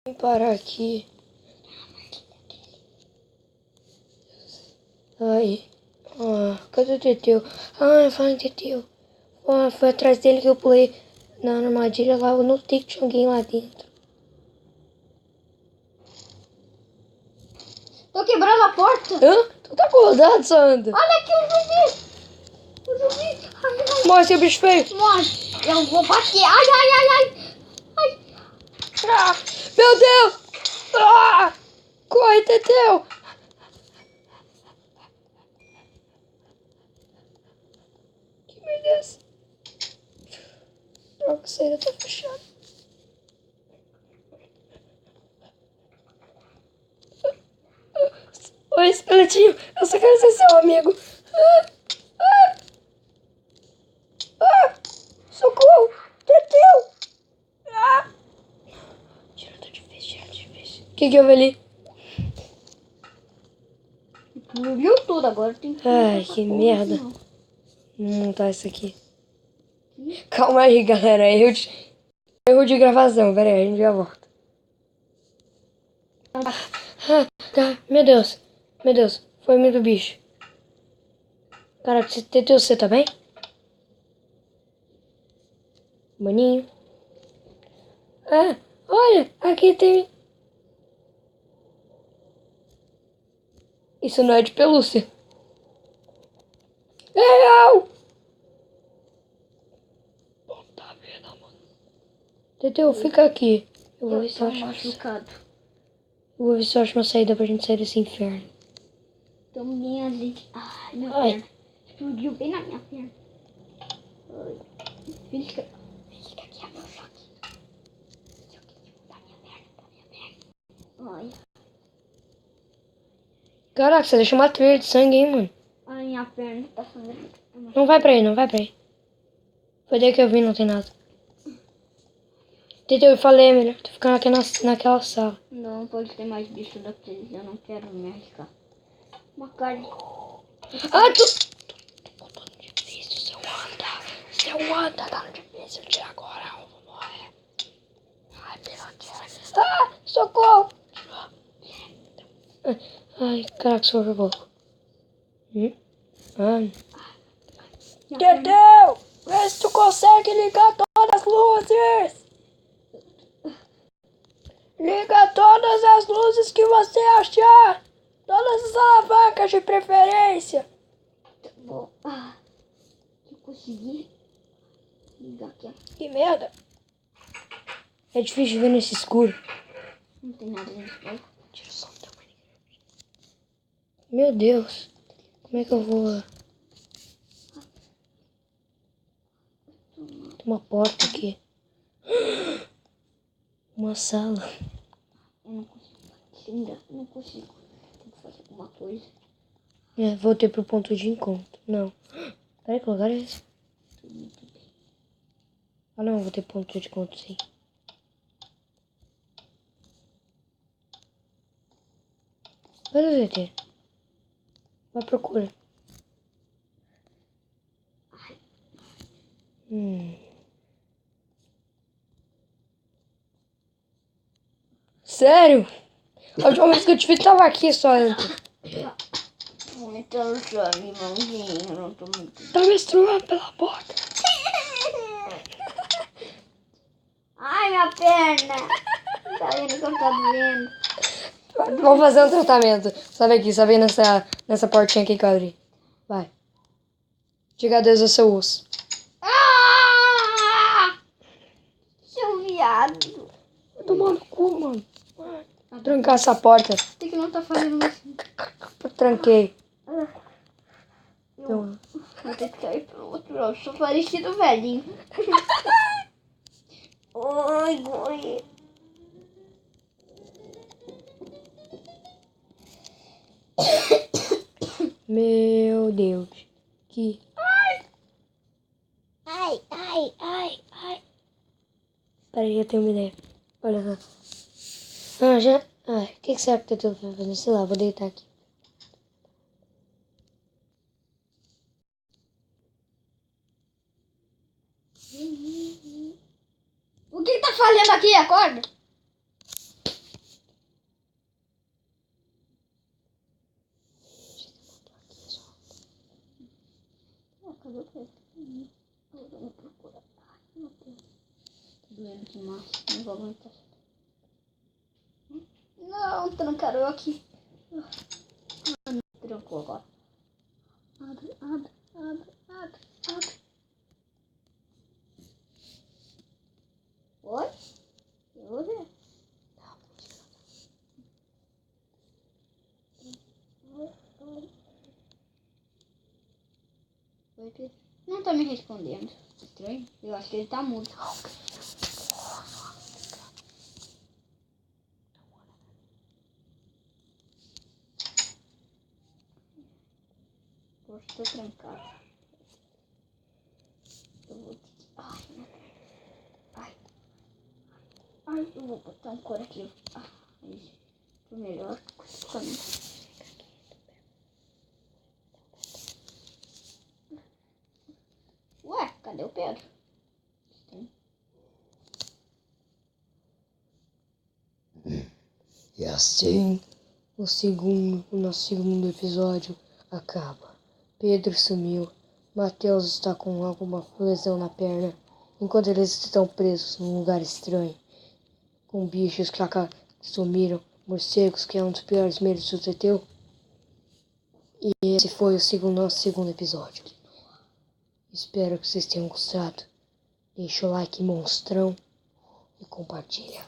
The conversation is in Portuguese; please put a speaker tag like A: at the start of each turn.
A: Vou parar aqui. Ai. Cadê o Teteu? Fala em Teteu. Foi atrás dele que eu pulei na armadilha lá. Eu notei que tinha alguém lá dentro.
B: Tô quebrando a porta.
A: Tu tá acordado, Sandra?
B: Olha aqui o zumbi. O zumbi.
A: Mostra o bicho feio.
B: Mostra. Eu vou bater. Ai.
A: Meu Deus! Corre, Teteu! Meu Deus! Droga, a saída tá fechada. Oi, esqueletinho! Eu só quero ser seu amigo! Socorro! Teteu! Tira do difícil. O que houve ali?
B: Viu tudo agora. Tem que
A: Ai, que merda. Vamos montar isso aqui. Calma aí, galera. Erro de gravação. Pera aí, a gente já volta. Meu Deus. Foi medo do bicho. Caraca, Teteu, você tá bem? Maninho. Olha, aqui tem... Isso não é de pelúcia. É real! Puta vida, mano. Teteu, fica aqui. Eu vou ver se eu acho...
B: machucado.
A: Eu vou ver se eu acho uma saída pra gente sair desse inferno.
B: Tô bem ali. Ai, minha perna. Explodiu bem na minha perna. Fica aqui, meu choque. Da minha perna. Ai.
A: Caraca, você deixou uma trilha de sangue, hein, mano?
B: Ai, minha perna tá sangrando.
A: Não vai pra aí. Foi daí que eu vi, não tem nada. Teteu, eu falei, é melhor tu ficar aqui naquela sala.
B: Não pode ter mais bicho daqueles. Eu não quero me arriscar. Uma carne.
A: Tu botou no difícil, seu anda, tá no difícil, tira agora, eu vou morrer. Ai, meu Deus. Socorro. Ai, caraca, só jogou. Teteu, vê se tu consegue ligar todas as luzes. Liga todas as luzes que você achar. Todas as alavancas de preferência.
B: Tá bom. Eu consegui ligar aqui.
A: Que merda. É difícil ver nesse escuro.
B: Não tem nada nesse palco.
A: Tira o som da mãe. Meu Deus. Como é que eu vou... Tem uma porta aqui. Uma sala.
B: Eu não consigo. Ainda não consigo. Tem que fazer alguma coisa.
A: Voltei pro ponto de encontro. Não. Peraí, que lugar é esse? Não, vou ter ponto de encontro, sim. Cadê o ZT? Vai procura. Sério? A última vez que eu te vi tava aqui só antes.
B: Vou meter no chão, irmãozinho. Não tô muito.
A: Tá menstruando pela boca.
B: Ai, minha perna. Tá vendo que eu tô doendo?
A: Vamos fazer um tratamento. Sobe aqui, sobe nessa portinha aqui que eu abri. Vai. Diga adeus ao seu osso.
B: Seu viado.
A: Vai tomar no cu, mano. Vou trancar essa porta.
B: Tem que não tá fazendo isso.
A: Eu tranquei.
B: Vou ter que sair pelo outro lado. Sou parecido velhinho. Oi.
A: Meu Deus. Que...
B: Ai.
A: Peraí, eu tenho uma ideia. Olha só. Já... o que será que o Teteu vai fazer? Sei lá, vou deitar aqui.
B: O que tá fazendo aqui? Acorda. trancaram eu aqui. Trancou agora. Abre. Oi? Eu vou ver. Oi, Pedro. Não tá me respondendo. Estranho. Eu acho que ele tá mudo. Poxa, tô trancado. Eu vou ter que... Ai, eu vou botar um corativo. Isso. Tô melhor. Ué, cadê o Pedro?
A: E assim, o nosso segundo episódio acaba. Pedro sumiu. Matheus está com alguma lesão na perna. Enquanto eles estão presos num lugar estranho. Com bichos que sumiram. Morcegos, que é um dos piores medos do Teteu. E esse foi nosso segundo episódio. Espero que vocês tenham gostado. Deixa o like monstrão e compartilha.